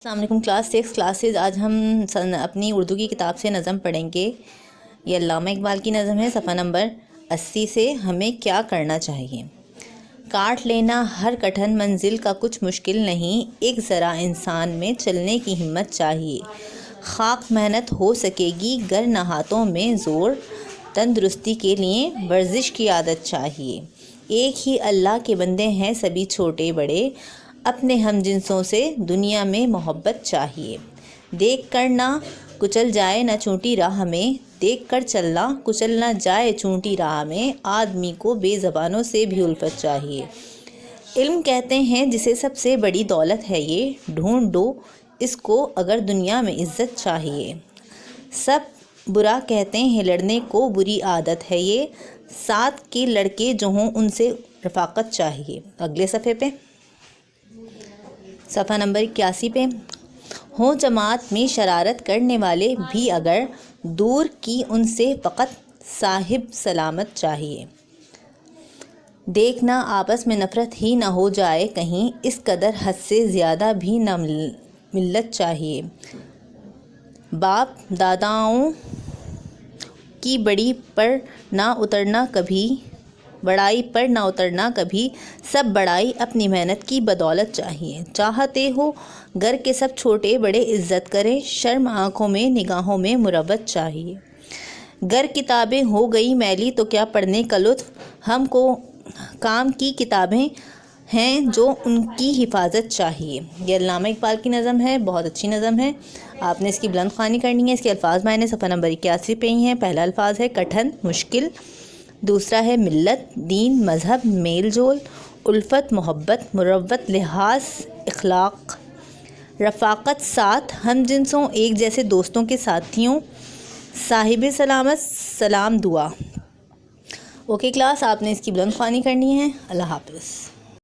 السلام علیکم کلاسز آج ہم اپنی اردو کی کتاب سے نظم پڑھیں گے۔ یہ علامہ اقبال کی نظم ہے، صفحہ نمبر 80 سے۔ ہمیں کیا کرنا چاہیے؟ کاٹ لینا ہر کٹھن منزل کا کچھ مشکل نہیں، ایک ذرا انسان میں چلنے کی ہمت چاہیے۔ خاک محنت ہو سکے گی گر نہ ہاتھوں میں زور، تندرستی کے لیے ورزش کی عادت چاہیے۔ ایک ہی اللہ کے بندے ہیں سبھی چھوٹے بڑے، اپنے ہم جنسوں سے دنیا میں محبت چاہیے۔ دیکھ کر نہ کچل جائے نہ چونٹی راہ میں، دیکھ کر چلنا کچل نہ جائے چونٹی راہ میں، آدمی کو بے زبانوں سے بھی الفت چاہیے۔ علم کہتے ہیں جسے سب سے بڑی دولت ہے یہ، ڈھونڈو اس کو اگر دنیا میں عزت چاہیے۔ سب برا کہتے ہیں لڑنے کو بری عادت ہے یہ، ساتھ کے لڑکے جو ہوں ان سے رفاقت چاہیے۔ اگلے صفحے پہ صفحہ نمبر 81 پہ، ہوں جماعت میں شرارت کرنے والے بھی اگر، دور کی ان سے فقط صاحب سلامت چاہیے۔ دیکھنا آپس میں نفرت ہی نہ ہو جائے کہیں، اس قدر حد سے زیادہ بھی نہ ملت چاہیے۔ باپ داداؤں کی بڑائی پر نہ اترنا کبھی، سب بڑائی اپنی محنت کی بدولت چاہیے۔ چاہتے ہو گھر کے سب چھوٹے بڑے عزت کریں، شرم آنکھوں میں نگاہوں میں مروت چاہیے۔ گر کتابیں ہو گئی میلی تو کیا پڑھنے کا لطف، ہم کو کام کی کتابیں ہیں جو ان کی حفاظت چاہیے۔ یہ علامہ اقبال کی نظم ہے، بہت اچھی نظم ہے، آپ نے اس کی بلند خوانی کرنی ہے۔ اس کے الفاظ معنی صفحہ نمبر 81 پہ ہی ہیں۔ پہلا الفاظ ہے کٹھن مشکل، دوسرا ہے ملت دین مذہب میل جول، الفت محبت، مروت لحاظ اخلاق، رفاقت ساتھ ہم جنسوں ایک جیسے دوستوں کے ساتھیوں، صاحب سلامت سلام دعا۔ اوکے کلاس، آپ نے اس کی بلند خوانی کرنی ہے۔ اللہ حافظ۔